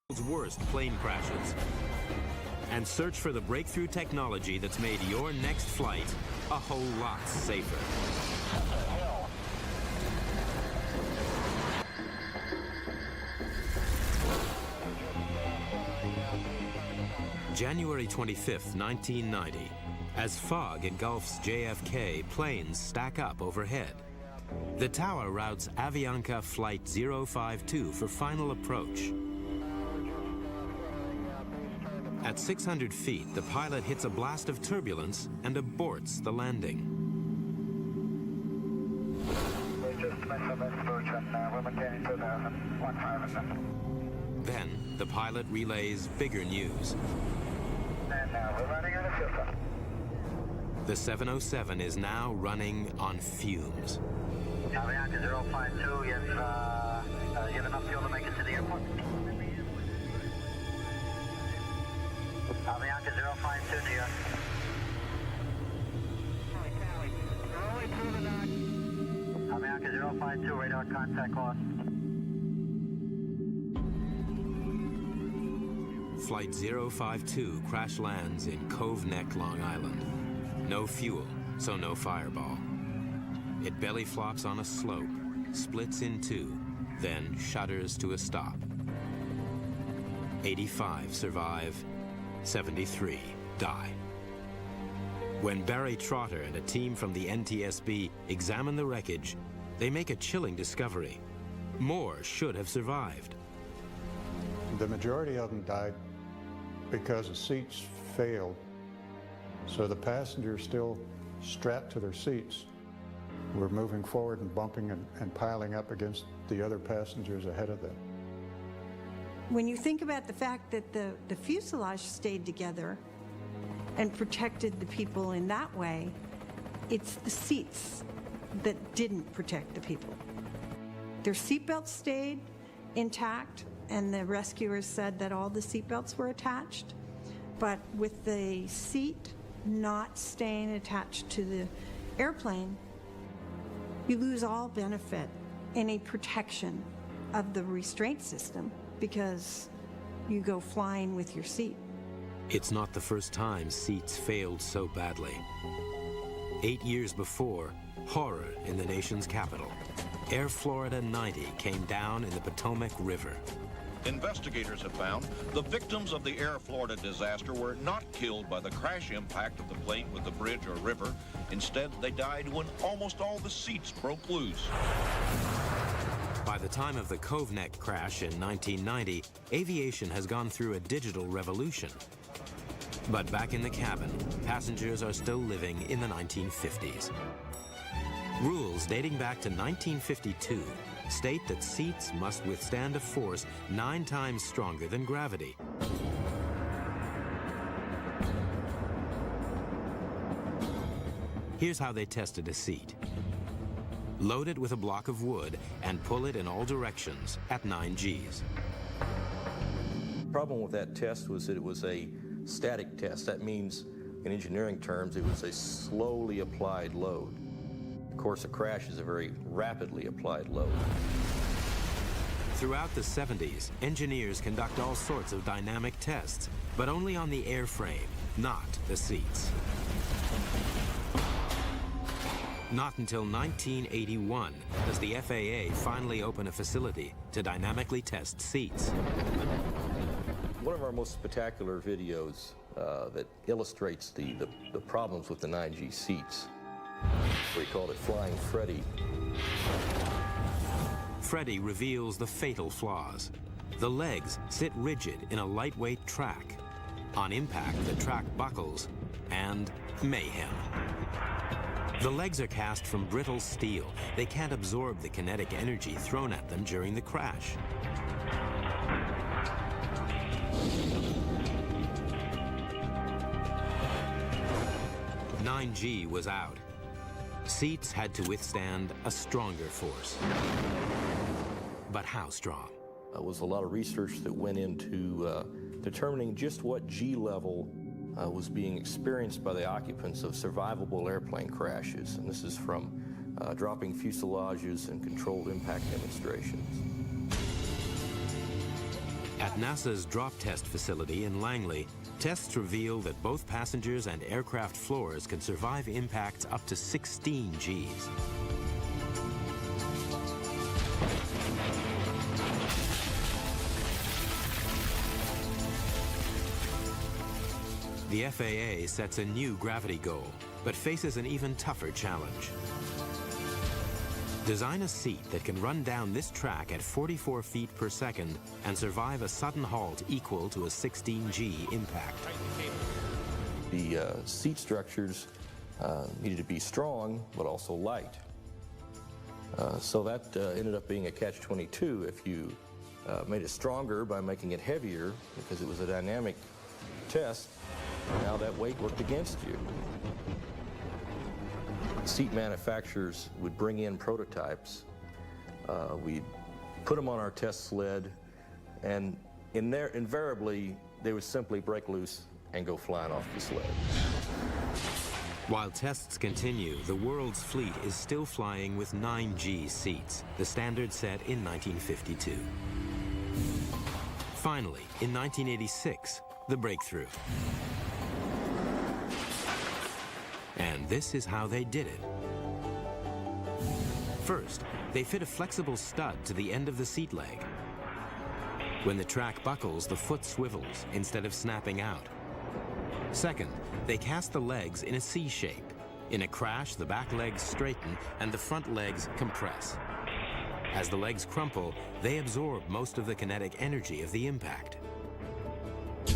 world's worst plane crashes and search for the breakthrough technology that's made your next flight a whole lot safer. January 25th, 1990, as fog engulfs JFK, planes stack up overhead. The tower routes Avianca Flight 052 for final approach. At 600 feet, the pilot hits a blast of turbulence and aborts the landing. Then, the pilot relays bigger news. The 707 is now running on fumes. Avianca 052, you have enough fuel to make it to the airport? Avianca 052, New York. Avianca 052, radar contact lost. Flight 052 crash lands in Cove Neck, Long Island. No fuel, so no fireball. It belly flops on a slope, splits in two, then shudders to a stop. 85 survive, 73 die. When Barry Trotter and a team from the NTSB examine the wreckage, they make a chilling discovery. More should have survived. The majority of them died because the seats failed. So the passengers still strapped to their seats were moving forward and bumping and piling up against the other passengers ahead of them. When you think about the fact that the fuselage stayed together and protected the people in that way, it's the seats that didn't protect the people. Their seatbelts stayed intact, and the rescuers said that all the seatbelts were attached, but with the seat not staying attached to the airplane, you lose all benefit, any protection of the restraint system, because you go flying with your seat. It's not the first time seats failed so badly. 8 years before, horror in the nation's capital. Air Florida 90 came down in the Potomac River. Investigators have found the victims of the Air Florida disaster were not killed by the crash impact of the plane with the bridge or river. Instead, they died when almost all the seats broke loose. By the time of the Cove Neck crash in 1990, aviation has gone through a digital revolution. But back in the cabin, passengers are still living in the 1950s. Rules dating back to 1952 state that seats must withstand a force 9 times stronger than gravity. Here's how they tested a seat. Load it with a block of wood and pull it in all directions at 9 Gs. The problem with that test was that it was a static test. That means, in engineering terms, it was a slowly applied load. Of course, a crash is a very rapidly applied load. Throughout the 70s, engineers conduct all sorts of dynamic tests, but only on the airframe, not the seats. Not until 1981 does the FAA finally open a facility to dynamically test seats. One of our most spectacular videos that illustrates the problems with the 9G seats, we called it Flying Freddy. Freddy reveals the fatal flaws. The legs sit rigid in a lightweight track. On impact, the track buckles, and mayhem. The legs are cast from brittle steel. They can't absorb the kinetic energy thrown at them during the crash. "9G was out. Seats had to withstand a stronger force. But how strong? There was a lot of research that went into determining just what G level was being experienced by the occupants of survivable airplane crashes. And this is from dropping fuselages and controlled impact demonstrations. At NASA's drop test facility in Langley, tests reveal that both passengers and aircraft floors can survive impacts up to 16 Gs. The FAA sets a new gravity goal, but faces an even tougher challenge. Design a seat that can run down this track at 44 feet per second and survive a sudden halt equal to a 16G impact. The seat structures needed to be strong, but also light. So that ended up being a catch-22. If you made it stronger by making it heavier, because it was a dynamic test, now that weight worked against you. Seat manufacturers would bring in prototypes. We'd put them on our test sled, and invariably, they would simply break loose and go flying off the sled. While tests continue, the world's fleet is still flying with 9G seats, the standard set in 1952. Finally, in 1986, the breakthrough. And this is how they did it. First, they fit a flexible stud to the end of the seat leg. When the track buckles, the foot swivels instead of snapping out. Second, they cast the legs in a C shape. In a crash, the back legs straighten and the front legs compress. As the legs crumple, they absorb most of the kinetic energy of the impact.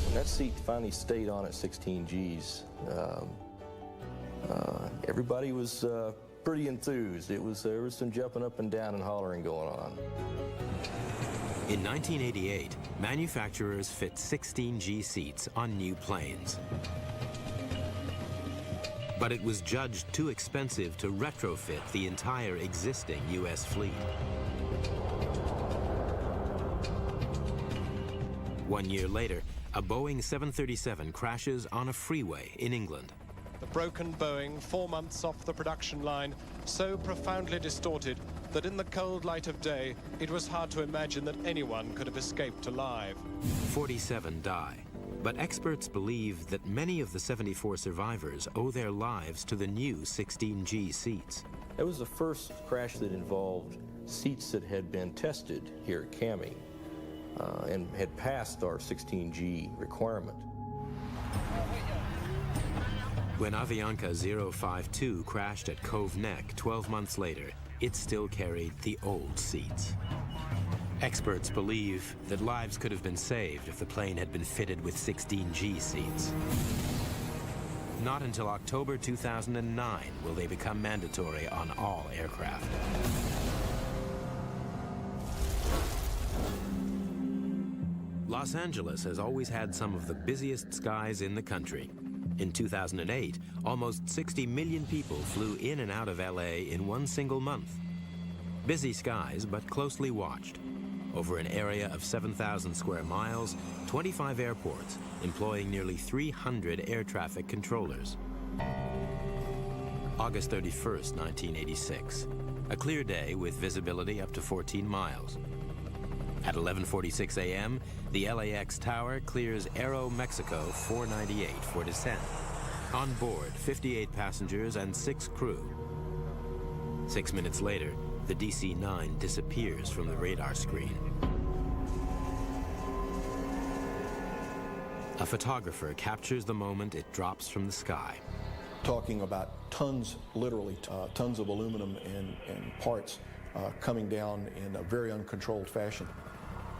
When that seat finally stayed on at 16 Gs, everybody was pretty enthused. There was some jumping up and down and hollering going on. In 1988, manufacturers fit 16G seats on new planes. But it was judged too expensive to retrofit the entire existing U.S. fleet. 1 year later, a Boeing 737 crashes on a freeway in England. The broken Boeing, 4 months off the production line, so profoundly distorted that in the cold light of day, it was hard to imagine that anyone could have escaped alive. 47 die, but experts believe that many of the 74 survivors owe their lives to the new 16G seats. It was the first crash that involved seats that had been tested here at CAMI and had passed our 16G requirement. When Avianca 052 crashed at Cove Neck 12 months later, it still carried the old seats. Experts believe that lives could have been saved if the plane had been fitted with 16G seats. Not until October 2009 will they become mandatory on all aircraft. Los Angeles has always had some of the busiest skies in the country. In 2008, almost 60 million people flew in and out of LA in one single month. Busy skies, but closely watched. Over an area of 7,000 square miles, 25 airports, employing nearly 300 air traffic controllers. August 31st, 1986. A clear day with visibility up to 14 miles. At 11:46 a.m., the LAX tower clears Aero Mexico 498 for descent. On board, 58 passengers and 6 crew. 6 minutes later, the DC-9 disappears from the radar screen. A photographer captures the moment it drops from the sky. Talking about tons, literally tons of aluminum and parts coming down in a very uncontrolled fashion.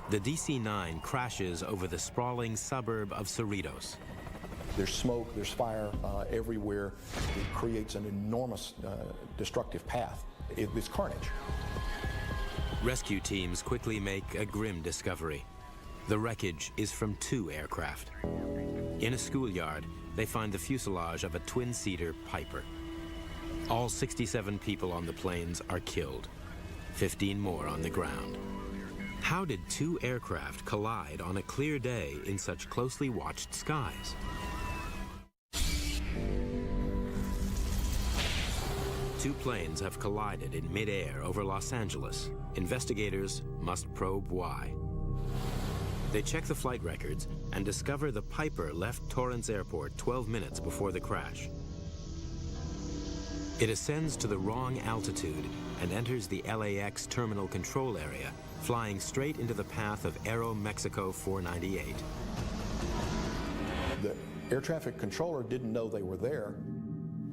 The DC-9 crashes over the sprawling suburb of Cerritos. There's smoke, there's fire everywhere. It creates an enormous destructive path. It's carnage. Rescue teams quickly make a grim discovery. The wreckage is from 2 aircraft. In a schoolyard, they find the fuselage of a twin-seater Piper. All 67 people on the planes are killed, 15 more on the ground. How did 2 aircraft collide on a clear day in such closely watched skies? Two planes have collided in mid-air over Los Angeles. Investigators must probe why. They check the flight records and discover the Piper left Torrance Airport 12 minutes before the crash. It ascends to the wrong altitude and enters the LAX terminal control area, flying straight into the path of Aeromexico 498. The air traffic controller didn't know they were there.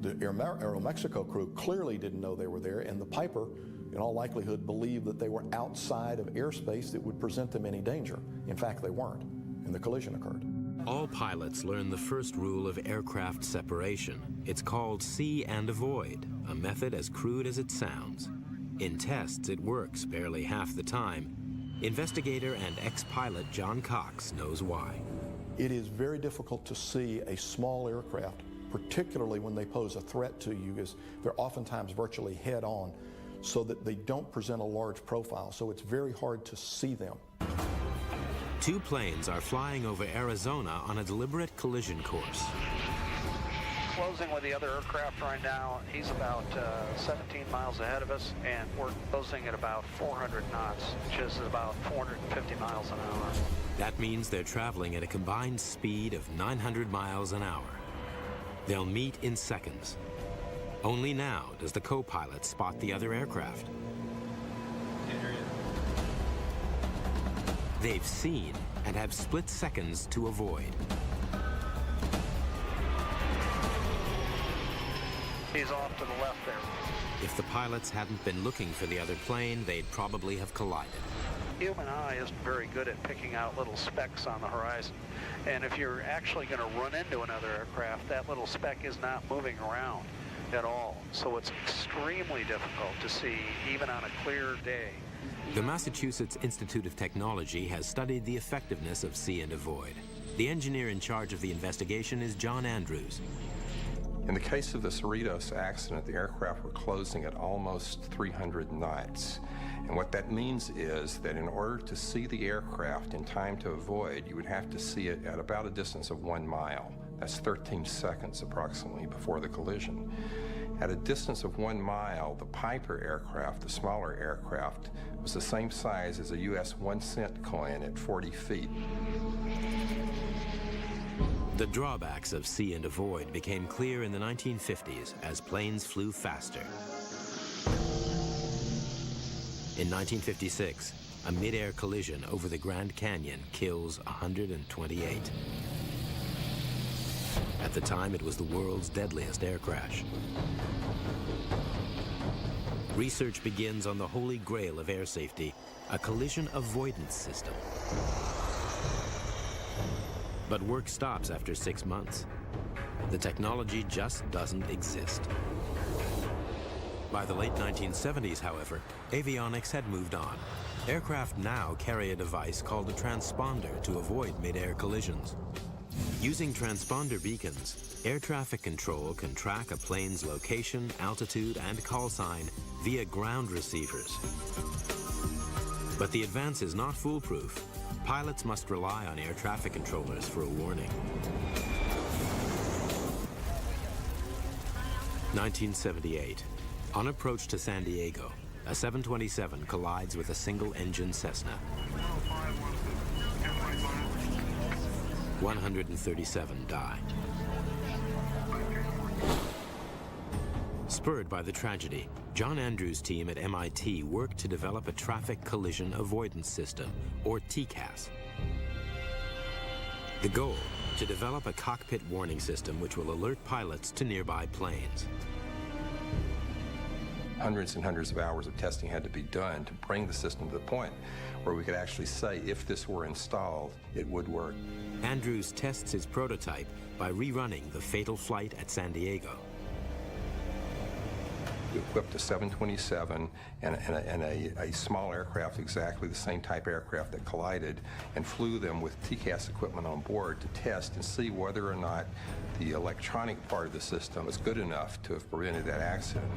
The Aeromexico crew clearly didn't know they were there, and the Piper, in all likelihood, believed that they were outside of airspace that would present them any danger. In fact, they weren't, and the collision occurred. All pilots learn the first rule of aircraft separation. It's called see and avoid, a method as crude as it sounds. In tests, it works barely half the time. Investigator and ex-pilot John Cox knows why. It is very difficult to see a small aircraft, particularly when they pose a threat to you, as they're oftentimes virtually head-on, so that they don't present a large profile, so it's very hard to see them. Two planes are flying over Arizona on a deliberate collision course. Closing with the other aircraft right now. He's about 17 miles ahead of us, and we're closing at about 400 knots, which is about 450 miles an hour. That means they're traveling at a combined speed of 900 miles an hour. They'll meet in seconds. Only now does the co-pilot spot the other aircraft. They've seen and have split seconds to avoid. He's off to the left there. If the pilots hadn't been looking for the other plane, they'd probably have collided. Human eye isn't very good at picking out little specks on the horizon. And if you're actually going to run into another aircraft, that little speck is not moving around at all. So it's extremely difficult to see, even on a clear day. The Massachusetts Institute of Technology has studied the effectiveness of see and avoid. The engineer in charge of the investigation is John Andrews. In the case of the Cerritos accident, the aircraft were closing at almost 300 knots. And what that means is that in order to see the aircraft in time to avoid, you would have to see it at about a distance of 1 mile. That's 13 seconds approximately before the collision. At a distance of 1 mile, the Piper aircraft, the smaller aircraft, was the same size as a US 1-cent coin at 40 feet. The drawbacks of see and avoid became clear in the 1950s as planes flew faster. In 1956, a mid-air collision over the Grand Canyon kills 128. At the time, it was the world's deadliest air crash. Research begins on the holy grail of air safety, a collision avoidance system. But work stops after 6 months. The technology just doesn't exist. By the late 1970s, however, avionics had moved on. Aircraft now carry a device called a transponder to avoid mid-air collisions. Using transponder beacons, air traffic control can track a plane's location, altitude, and call sign via ground receivers. But the advance is not foolproof. Pilots must rely on air traffic controllers for a warning. 1978. On approach to San Diego, a 727 collides with a single-engine Cessna. 137 die. Spurred by the tragedy, John Andrews' team at MIT worked to develop a traffic collision avoidance system, or TCAS. The goal, to develop a cockpit warning system which will alert pilots to nearby planes. Hundreds and hundreds of hours of testing had to be done to bring the system to the point where we could actually say if this were installed, it would work. Andrews tests his prototype by rerunning the fatal flight at San Diego. We equipped a 727 and a small aircraft, exactly the same type aircraft that collided, and flew them with TCAS equipment on board to test and see whether or not the electronic part of the system was good enough to have prevented that accident.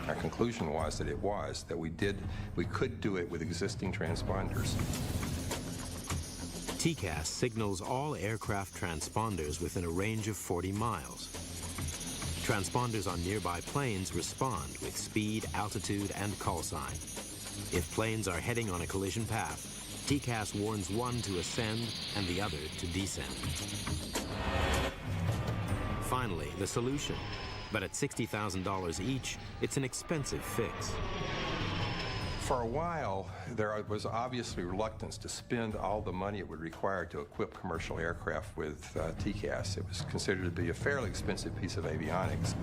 Our conclusion was that it was, that we could do it with existing transponders. TCAS signals all aircraft transponders within a range of 40 miles. Transponders on nearby planes respond with speed, altitude, and call sign. If planes are heading on a collision path, TCAS warns one to ascend and the other to descend. Finally, the solution. But at $60,000 each, it's an expensive fix. For a while, there was obviously reluctance to spend all the money it would require to equip commercial aircraft with TCAS. It was considered to be a fairly expensive piece of avionics.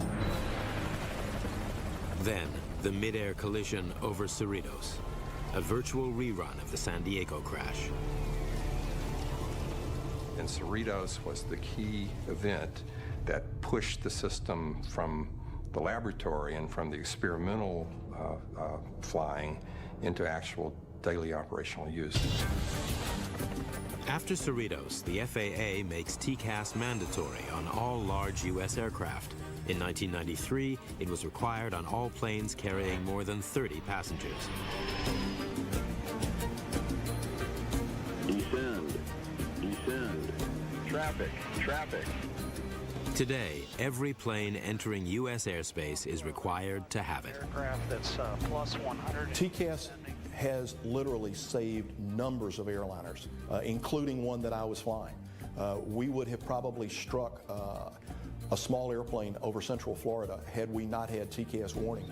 Then, the mid-air collision over Cerritos, a virtual rerun of the San Diego crash. And Cerritos was the key event that pushed the system from the laboratory and from the experimental flying into actual daily operational use. After Cerritos, the FAA makes TCAS mandatory on all large U.S. aircraft. In 1993, it was required on all planes carrying more than 30 passengers. Descend, descend, traffic, traffic. Today, every plane entering U.S. airspace is required to have it. Aircraft that's plus 100. TCAS has literally saved numbers of airliners, including one that I was flying. We would have probably struck a small airplane over Central Florida had we not had TCAS warning.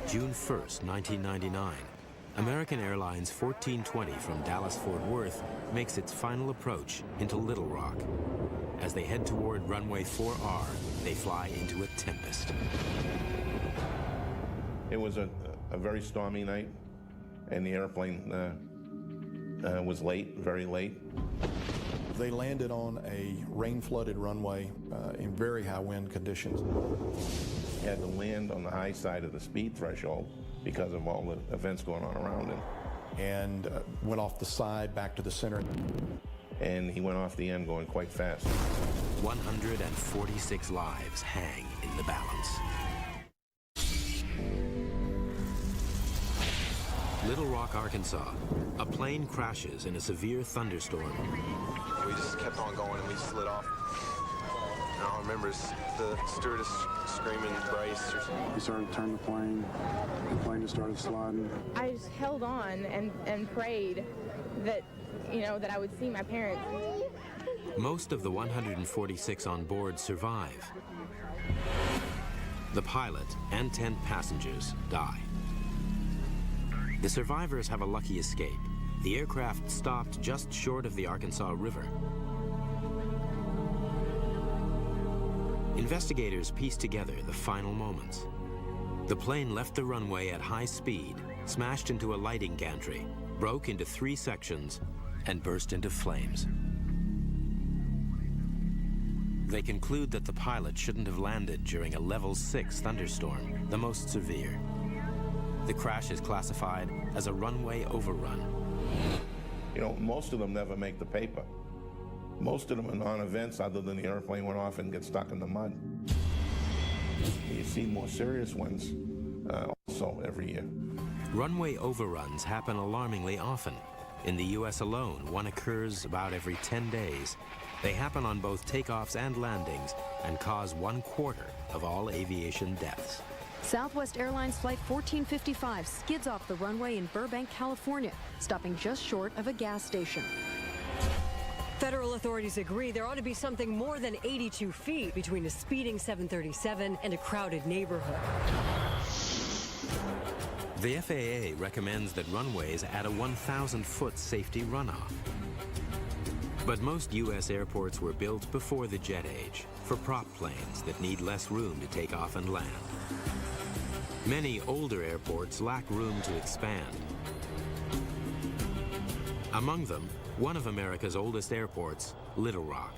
June 1st, 1999. American Airlines 1420 from Dallas-Fort Worth makes its final approach into Little Rock. As they head toward runway 4R, they fly into a tempest. It was a very stormy night, and the airplane was late, very late. They landed on a rain-flooded runway in very high wind conditions. Had to land on the high side of the speed threshold because of all the events going on around him. And went off the side back to the center. And he went off the end going quite fast. 146 lives hang in the balance. Little Rock, Arkansas. A plane crashes in a severe thunderstorm. We just kept on going and we slid off. And all I remember is the stewardess screaming, brace. We started to turn the plane just started sliding. I just held on and prayed that, that I would see my parents. Most of the 146 on board survive. The pilot and 10 passengers die. The survivors have a lucky escape. The aircraft stopped just short of the Arkansas River. Investigators pieced together the final moments. The plane left the runway at high speed, smashed into a lighting gantry, broke into 3 sections, and burst into flames. They conclude that the pilot shouldn't have landed during a level 6 thunderstorm, the most severe. The crash is classified as a runway overrun. Most of them never make the paper. Most of them are non-events other than the airplane went off and gets stuck in the mud. You see more serious ones also every year. Runway overruns happen alarmingly often. In the U.S. alone, one occurs about every 10 days. They happen on both takeoffs and landings and cause 1/4 of all aviation deaths. Southwest Airlines Flight 1455 skids off the runway in Burbank, California, stopping just short of a gas station. Federal authorities agree there ought to be something more than 82 feet between a speeding 737 and a crowded neighborhood. The FAA recommends that runways add a 1,000-foot safety runoff. But most U.S. airports were built before the jet age for prop planes that need less room to take off and land. Many older airports lack room to expand. Among them, one of America's oldest airports, Little Rock.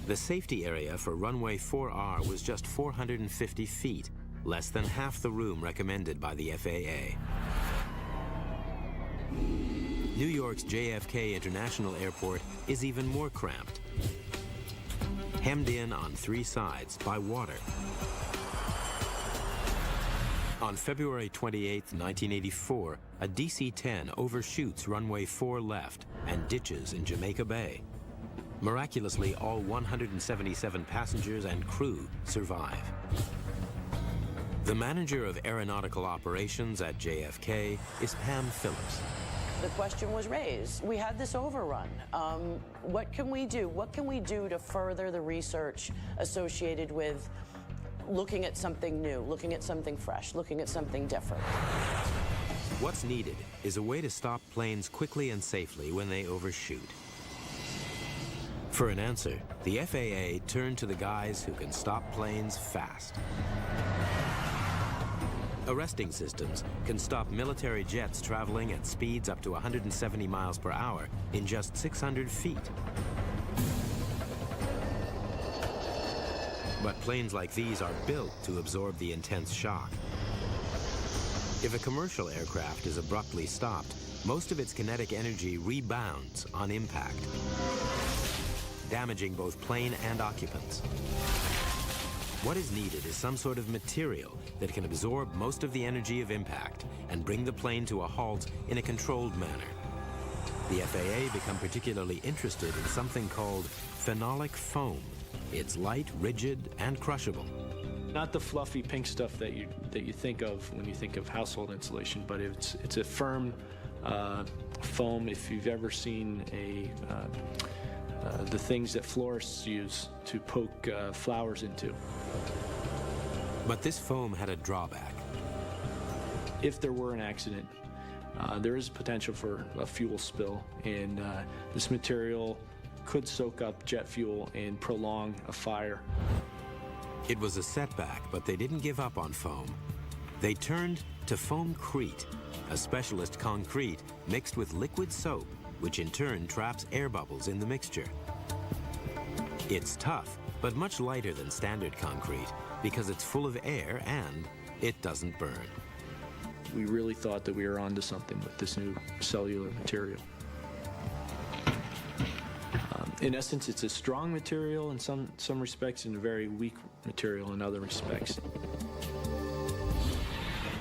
The safety area for runway 4R was just 450 feet, less than half the room recommended by the FAA. New York's JFK International Airport is even more cramped, hemmed in on 3 sides by water. On February 28, 1984, a DC-10 overshoots runway 4 left and ditches in Jamaica Bay. Miraculously, all 177 passengers and crew survive. The manager of aeronautical operations at JFK is Pam Phillips. The question was raised. We had this overrun. What can we do? What can we do to further the research associated with looking at something new, looking at something fresh, looking at something different? What's needed is a way to stop planes quickly and safely when they overshoot. For an answer, the FAA turned to the guys who can stop planes fast. Arresting systems can stop military jets traveling at speeds up to 170 miles per hour in just 600 feet. But planes like these are built to absorb the intense shock. If a commercial aircraft is abruptly stopped, most of its kinetic energy rebounds on impact, damaging both plane and occupants. What is needed is some sort of material that can absorb most of the energy of impact and bring the plane to a halt in a controlled manner. The FAA become particularly interested in something called phenolic foam. It's light, rigid, and crushable. Not the fluffy pink stuff that you think of when you think of household insulation, but it's a firm foam. If you've ever seen the things that florists use to poke flowers into. But this foam had a drawback. If there were an accident, there is potential for a fuel spill, and this material could soak up jet fuel and prolong a fire. It was a setback, but they didn't give up on foam. They turned to foamcrete, a specialist concrete mixed with liquid soap, which in turn traps air bubbles in the mixture. It's tough, but much lighter than standard concrete because it's full of air and it doesn't burn. We really thought that we were onto something with this new cellular material. In essence, it's a strong material in some respects and a very weak material in other respects.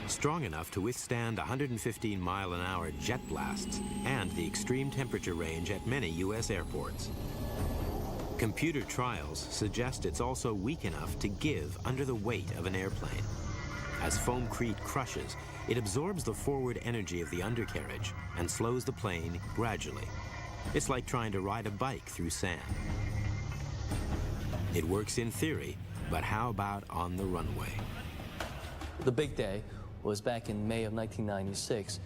Strong enough to withstand 115-mile-an-hour jet blasts and the extreme temperature range at many U.S. airports. Computer trials suggest it's also weak enough to give under the weight of an airplane. As foamcrete crushes, it absorbs the forward energy of the undercarriage and slows the plane gradually. It's like trying to ride a bike through sand. It works in theory, but how about on the runway? The big day was back in May of 1996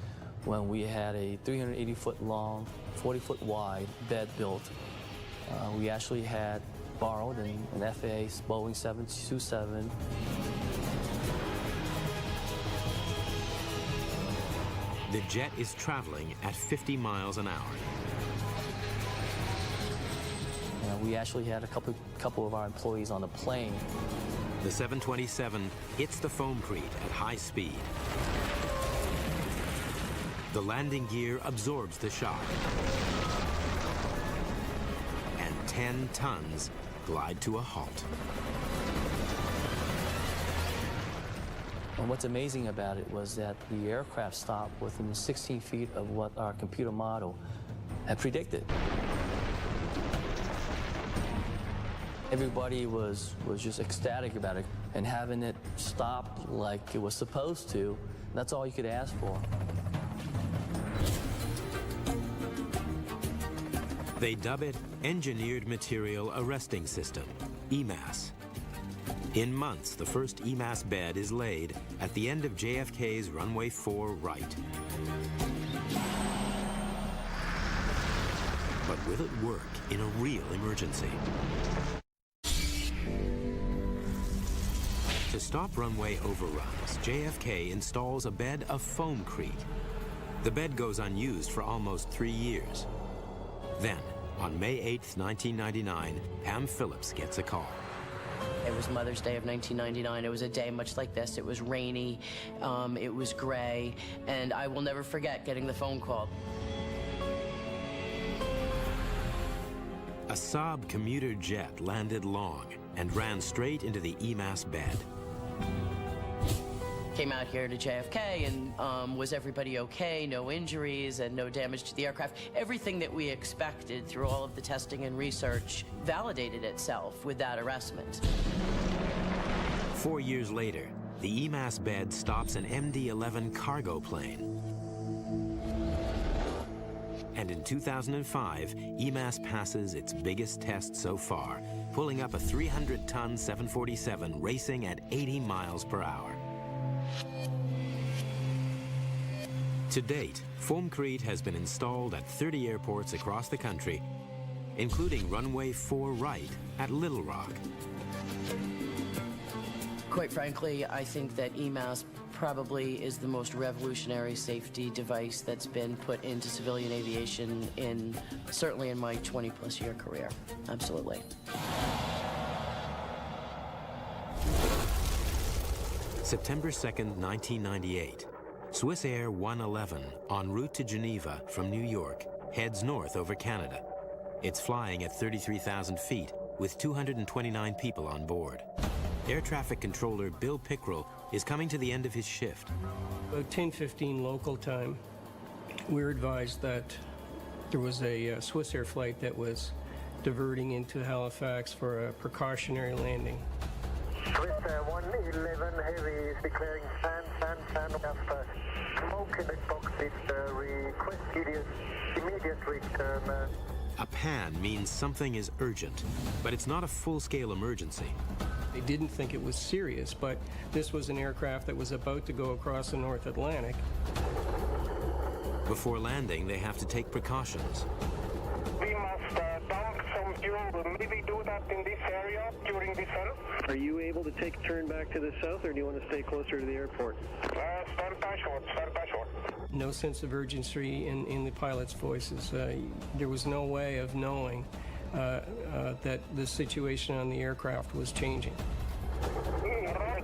when we had a 380-foot long, 40-foot wide bed built. We actually had borrowed an FAA Boeing 727. The jet is traveling at 50 miles an hour. We actually had a couple of our employees on the plane. The 727 hits the foamcrete at high speed. The landing gear absorbs the shock. And 10 tons glide to a halt. And what's amazing about it was that the aircraft stopped within 16 feet of what our computer model had predicted. Everybody was just ecstatic about it, and having it stop like it was supposed to, that's all you could ask for. They dub it Engineered Material Arresting System, EMAS. In months, the first EMAS bed is laid at the end of JFK's runway 4 right. But will it work in a real emergency? To stop runway overruns, JFK installs a bed of foamcrete. The bed goes unused for almost 3 years. Then, on May 8th, 1999, Pam Phillips gets a call. It was Mother's Day of 1999. It was a day much like this. It was rainy, it was gray, and I will never forget getting the phone call. A Saab commuter jet landed long and ran straight into the EMAS bed. came out here to JFK and was everybody okay? No injuries and no damage to the aircraft. Everything that we expected through all of the testing and research validated itself with that arrestment. 4 years later, the EMAS bed stops an MD-11 cargo plane. And in 2005, EMAS passes its biggest test so far, pulling up a 300-ton 747 racing at 80 miles per hour. To date, foamcrete has been installed at 30 airports across the country, including runway 4 right at Little Rock. Quite frankly, I think that EMAS probably is the most revolutionary safety device that's been put into civilian aviation certainly in my 20-plus year career. Absolutely. September 2nd, 1998. Swiss Air 111, en route to Geneva from New York, heads north over Canada. It's flying at 33,000 feet with 229 people on board. Air traffic controller Bill Pickrell is coming to the end of his shift. About 10:15 local time, we were advised that there was a Swiss Air flight that was diverting into Halifax for a precautionary landing. Swiss Air 111 Heavy is declaring fan after smoke in the cockpit. Request immediate return. A pan means something is urgent, but it's not a full-scale emergency. They didn't think it was serious, but this was an aircraft that was about to go across the North Atlantic. Before landing, they have to take precautions. We must dump some fuel. Maybe do that in this area during descent. Are you able to take a turn back to the south, or do you want to stay closer to the airport? Stand by short. No sense of urgency in the pilots' voices. There was no way of knowing that the situation on the aircraft was changing. We are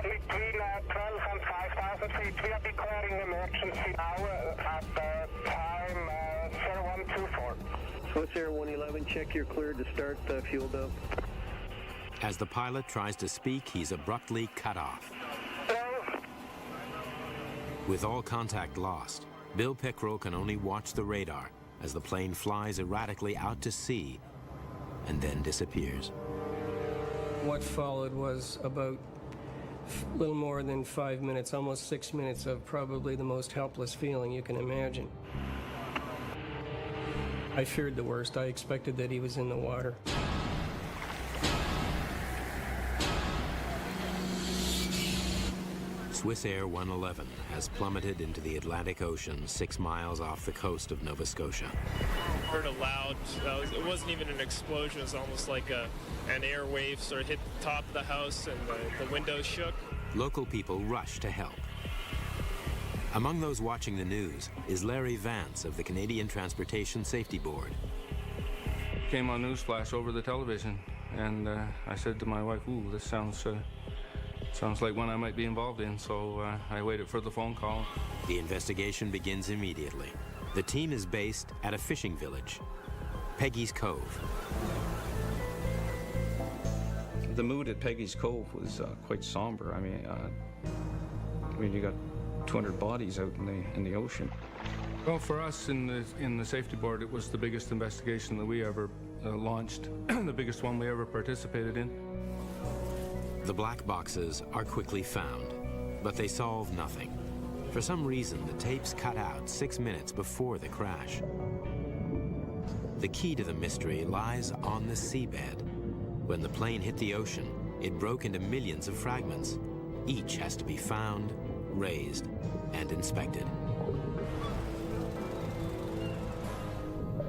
between 12 and 5,000 feet. We are declaring emergency now at time 0124. Swiss Air 111, check you're cleared to start fuel dump. As the pilot tries to speak, he's abruptly cut off. With all contact lost, Bill Pickrell can only watch the radar as the plane flies erratically out to sea and then disappears. What followed was about a little more than 5 minutes, almost 6 minutes of probably the most helpless feeling you can imagine. I feared the worst. I expected that he was in the water. Swiss Air 111 has plummeted into the Atlantic Ocean 6 miles off the coast of Nova Scotia. I heard a loud, it wasn't even an explosion, it was almost like an air wave sort of hit the top of the house and the windows shook. Local people rush to help. Among those watching the news is Larry Vance of the Canadian Transportation Safety Board. Came on newsflash over the television, and I said to my wife, "Ooh, this sounds like one I might be involved in," so I waited for the phone call. The investigation begins immediately. The team is based at a fishing village, Peggy's Cove. The mood at Peggy's Cove was quite somber. I mean, you got 200 bodies out in the ocean. Well, for us in the safety board, it was the biggest investigation that we ever launched, the biggest one we ever participated in. The black boxes are quickly found, but they solve nothing. For some reason, the tapes cut out 6 minutes before the crash. The key to the mystery lies on the seabed. When the plane hit the ocean, it broke into millions of fragments. Each has to be found, raised, and inspected.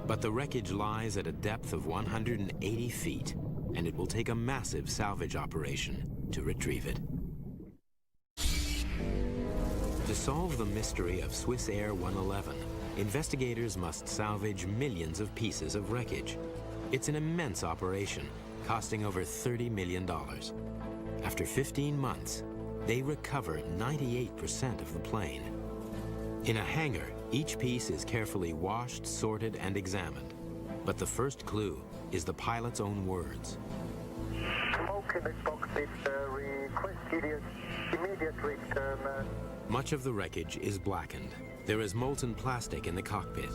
But the wreckage lies at a depth of 180 feet, and it will take a massive salvage operation to retrieve it. To solve the mystery of Swiss Air 111, investigators must salvage millions of pieces of wreckage. It's an immense operation, costing over $30 million. After 15 months, they recover 98% of the plane. In a hangar, each piece is carefully washed, sorted, and examined. But the first clue is the pilot's own words. Smoke in the cockpit. Request Immediate return. Much of the wreckage is blackened. There is molten plastic in the cockpit.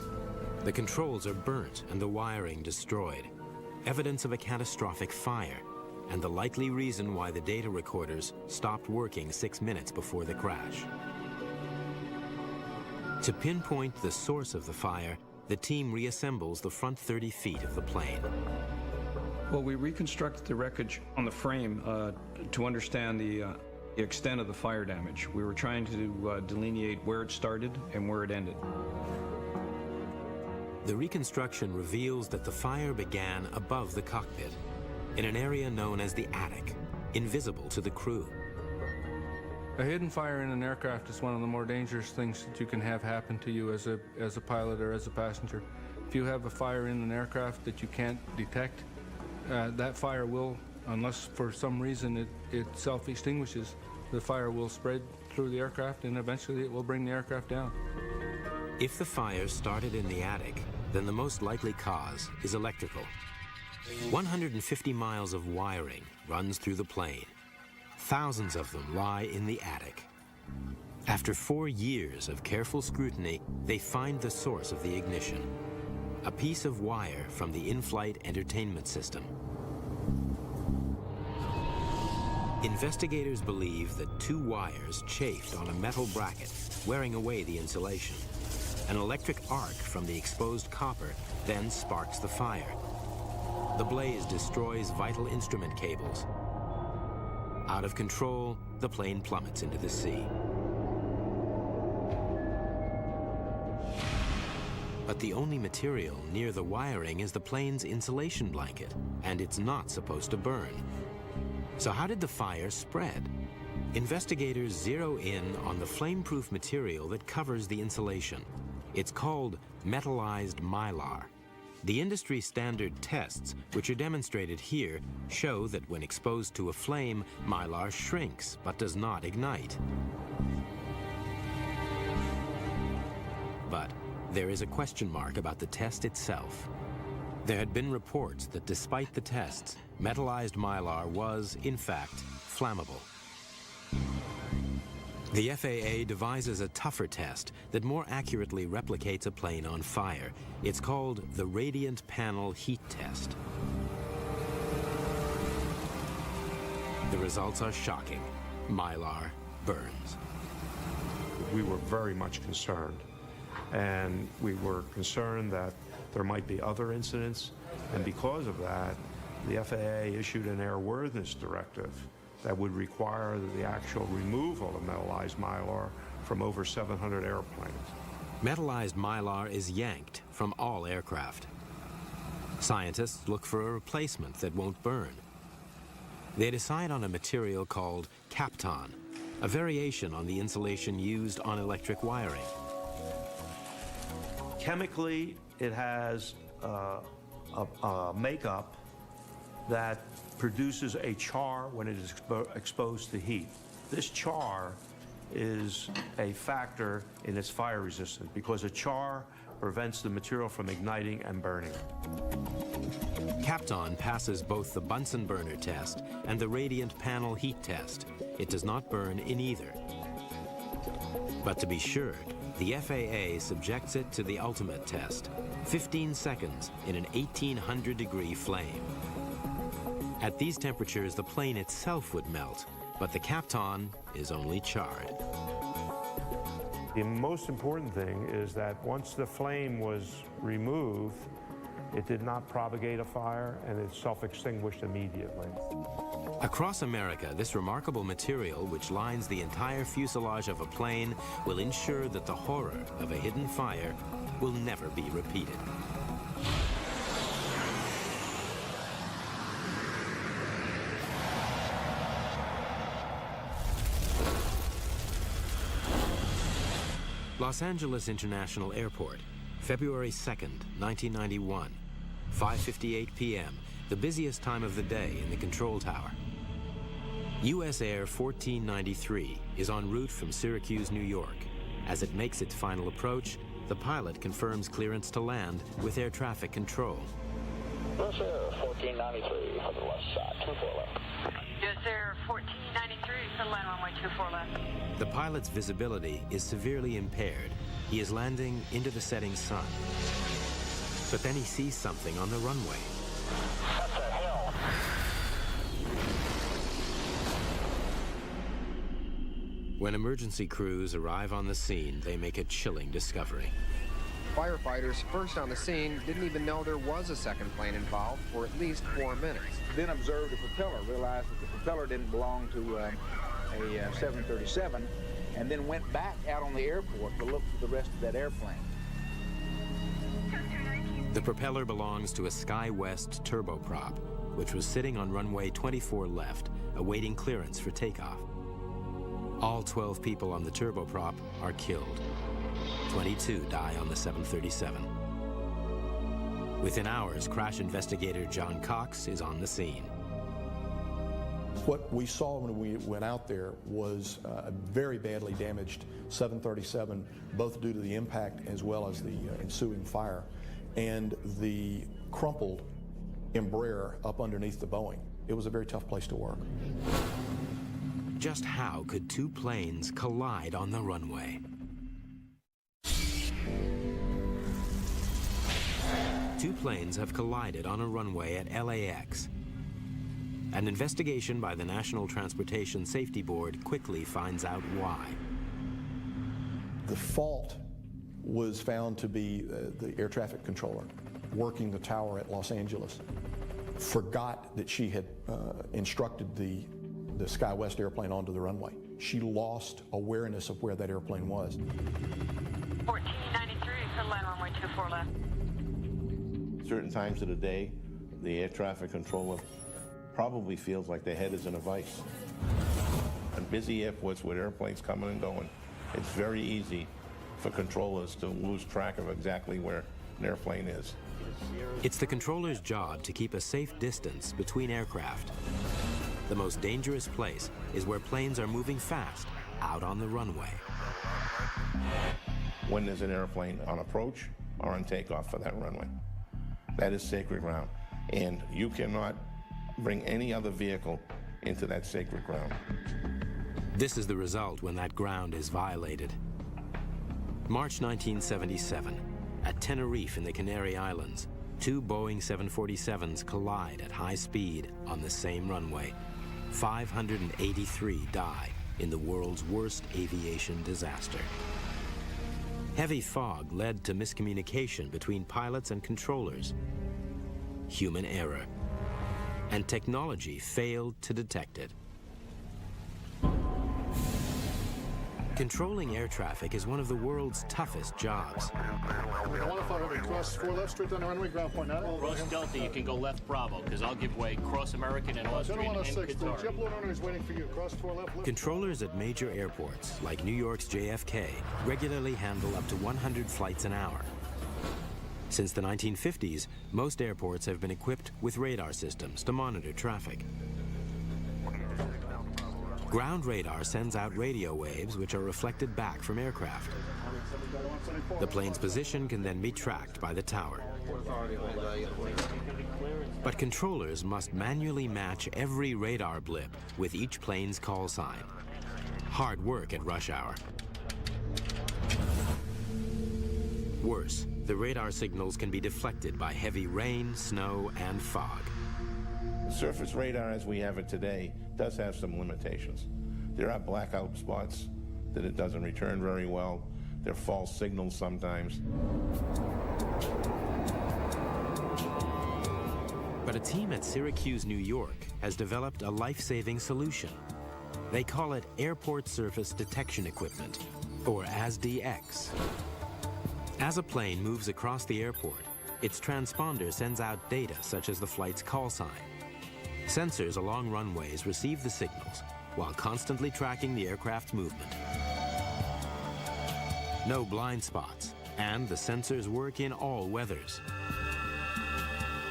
The controls are burnt and the wiring destroyed. Evidence of a catastrophic fire, and the likely reason why the data recorders stopped working 6 minutes before the crash. To pinpoint the source of the fire, the team reassembles the front 30 feet of the plane. Well, we reconstructed the wreckage on the frame to understand the extent of the fire damage. We were trying to delineate where it started and where it ended. The reconstruction reveals that the fire began above the cockpit, in an area known as the attic, invisible to the crew. A hidden fire in an aircraft is one of the more dangerous things that you can have happen to you as a pilot or as a passenger. If you have a fire in an aircraft that you can't detect, that fire will, unless for some reason it self-extinguishes, the fire will spread through the aircraft and eventually it will bring the aircraft down. If the fire started in the attic, then the most likely cause is electrical. 150 miles of wiring runs through the plane. Thousands of them lie in the attic. After 4 years of careful scrutiny, they find the source of the ignition. A piece of wire from the in-flight entertainment system. Investigators believe that 2 wires chafed on a metal bracket, wearing away the insulation. An electric arc from the exposed copper then sparks the fire. The blaze destroys vital instrument cables. Out of control, the plane plummets into the sea. But the only material near the wiring is the plane's insulation blanket, and it's not supposed to burn. So how did the fire spread? Investigators zero in on the flame-proof material that covers the insulation. It's called metallized mylar. The industry standard tests, which are demonstrated here, show that when exposed to a flame, mylar shrinks but does not ignite. But there is a question mark about the test itself. There had been reports that despite the tests, metallized mylar was, in fact, flammable. The FAA devises a tougher test that more accurately replicates a plane on fire. It's called the Radiant Panel Heat Test. The results are shocking. Mylar burns. We were very much concerned, and we were concerned that there might be other incidents, and because of that, the FAA issued an airworthiness directive that would require the actual removal of metallized mylar from over 700 airplanes. Metallized mylar is yanked from all aircraft. Scientists look for a replacement that won't burn. They decide on a material called Kapton, a variation on the insulation used on electric wiring. Chemically, it has a makeup that produces a char when it is exposed to heat. This char is a factor in its fire resistance because a char prevents the material from igniting and burning. Kapton passes both the Bunsen burner test and the radiant panel heat test. It does not burn in either. But to be sure, the FAA subjects it to the ultimate test, 15 seconds in an 1800-degree flame. At these temperatures, the plane itself would melt, but the Kapton is only charred. The most important thing is that once the flame was removed, it did not propagate a fire and it self-extinguished immediately. Across America, this remarkable material, which lines the entire fuselage of a plane, will ensure that the horror of a hidden fire will never be repeated. Los Angeles International Airport, February 2nd, 1991, 5:58 p.m., the busiest time of the day in the control tower. US Air 1493 is en route from Syracuse, New York. As it makes its final approach, the pilot confirms clearance to land with air traffic control. Yes, Air 1493 for the left side, 24 left. Yes, Air 1493. center line runway 24 left. The pilot's visibility is severely impaired. He is landing into the setting sun. But then he sees something on the runway. What the hell? When emergency crews arrive on the scene, they make a chilling discovery. Firefighters first on the scene didn't even know there was a second plane involved for at least 4 minutes. Then observed the propeller, realized that the propeller didn't belong to a 737, and then went back out on the airport to look for the rest of that airplane. The propeller belongs to a SkyWest turboprop, which was sitting on runway 24 left, awaiting clearance for takeoff. All 12 people on the turboprop are killed. 22 die on the 737. Within hours, crash investigator John Cox is on the scene. What we saw when we went out there was a very badly damaged 737, both due to the impact as well as the ensuing fire, and the crumpled Embraer up underneath the Boeing. It was a very tough place to work. Just how could two planes collide on the runway? Two planes have collided on a runway at LAX. An investigation by the National Transportation Safety Board quickly finds out why. The fault was found to be the air traffic controller working the tower at Los Angeles. Forgot that she had instructed the SkyWest airplane onto the runway. She lost awareness of where that airplane was. 1493, center line runway 24 left. Certain times of the day, the air traffic controller probably feels like their head is in a vice. On busy airports with airplanes coming and going, it's very easy for controllers to lose track of exactly where an airplane is. It's the controller's job to keep a safe distance between aircraft. The most dangerous place is where planes are moving fast out on the runway. When there's an airplane on approach or on takeoff for that runway, that is sacred ground. And you cannot bring any other vehicle into that sacred ground. This is the result when that ground is violated. March 1977, at Tenerife in the Canary Islands, two Boeing 747s collide at high speed on the same runway. 583 die in the world's worst aviation disaster. Heavy fog led to miscommunication between pilots and controllers, human error, and technology failed to detect it. Controlling air traffic is one of the world's toughest jobs. 1500, cross 4 left, straight down the runway, ground point 9. Cross Delta, you can go left Bravo, because I'll give way. Cross American and Austrian and the Qatar. JetBlue owner is waiting for you. Cross 4 left. Controllers at major airports, like New York's JFK, regularly handle up to 100 flights an hour. Since the 1950s, most airports have been equipped with radar systems to monitor traffic. Ground radar sends out radio waves which are reflected back from aircraft. The plane's position can then be tracked by the tower. But controllers must manually match every radar blip with each plane's call sign. Hard work at rush hour. Worse, the radar signals can be deflected by heavy rain, snow, and fog. Surface radar as we have it today does have some limitations. There are blackout spots that it doesn't return very well. There are false signals sometimes. But a team at Syracuse, New York has developed a life-saving solution. They call it Airport Surface Detection Equipment, or ASDX. As a plane moves across the airport, its transponder sends out data such as the flight's call sign. Sensors along runways receive the signals while constantly tracking the aircraft's movement. No blind spots, and the sensors work in all weathers.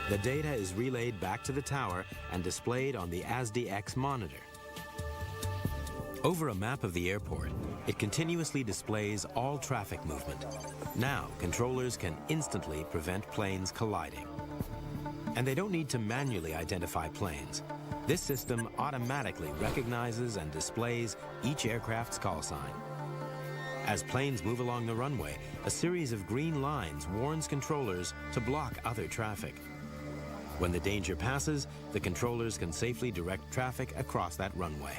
The data is relayed back to the tower and displayed on the ASDX monitor. Over a map of the airport, it continuously displays all traffic movement. Now, controllers can instantly prevent planes colliding. And they don't need to manually identify planes. This system automatically recognizes and displays each aircraft's call sign. As planes move along the runway, a series of green lines warns controllers to block other traffic. When the danger passes, the controllers can safely direct traffic across that runway.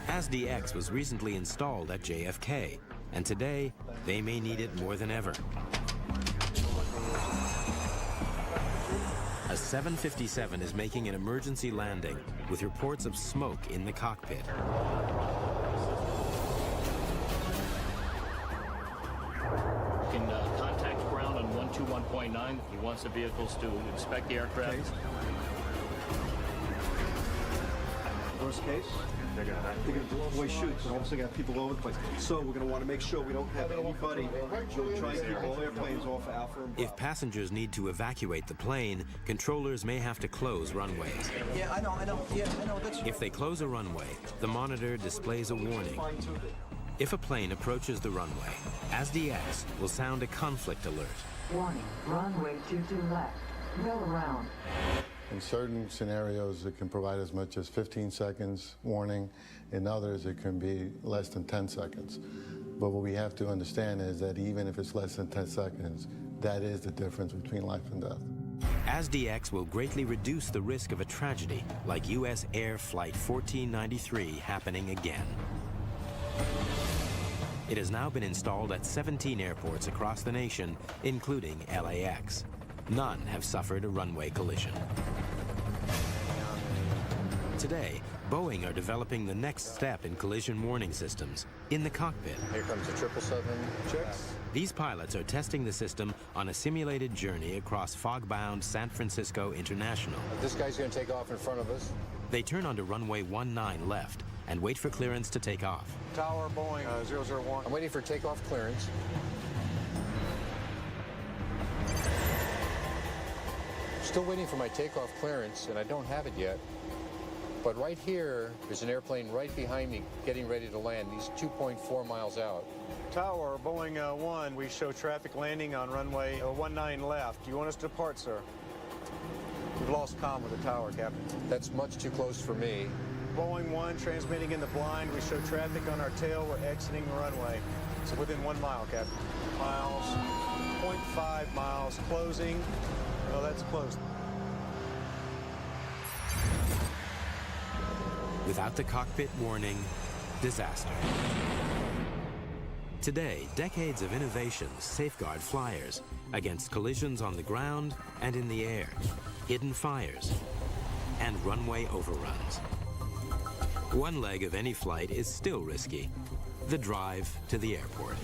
ASDX was recently installed at JFK, and today they may need it more than ever. A 757 is making an emergency landing with reports of smoke in the cockpit. You can contact ground on 121.9. He wants the vehicles to inspect the aircraft. Okay. Worst case? They're gonna deploy chutes, and also got people all over the place. So we're gonna want to make sure we don't have anybody. We'll try to keep all airplanes off Alpha and Bravo. If passengers need to evacuate the plane, controllers may have to close runways. Yeah, I know. Yeah, I know. That's. If they close a runway, the monitor displays a warning. If a plane approaches the runway, ASDX will sound a conflict alert. Warning, runway 22 left. Go around. In certain scenarios, it can provide as much as 15 seconds warning. In others, it can be less than 10 seconds. But what we have to understand is that even if it's less than 10 seconds, that is the difference between life and death. ASDX will greatly reduce the risk of a tragedy like U.S. Air Flight 1493 happening again. It has now been installed at 17 airports across the nation, including LAX. None have suffered a runway collision. Today, Boeing are developing the next step in collision warning systems in the cockpit. Here comes the 777 checks. These pilots are testing the system on a simulated journey across fog-bound San Francisco International. This guy's going to take off in front of us. They turn onto runway 19 left and wait for clearance to take off. Tower, Boeing 001. I'm waiting for takeoff clearance. Still waiting for my takeoff clearance, and I don't have it yet. But right here, there's an airplane right behind me getting ready to land. He's 2.4 miles out. Tower, Boeing 1, we show traffic landing on runway 19 left. Do you want us to depart, sir? We've lost comm with the tower, Captain. That's much too close for me. Boeing 1 transmitting in the blind. We show traffic on our tail. We're exiting the runway. So within 1 mile, Captain. Miles, 0.5 miles, closing. Oh, that's closed. Without the cockpit warning, disaster. Today, decades of innovations safeguard flyers against collisions on the ground and in the air, hidden fires, and runway overruns. One leg of any flight is still risky, the drive to the airport.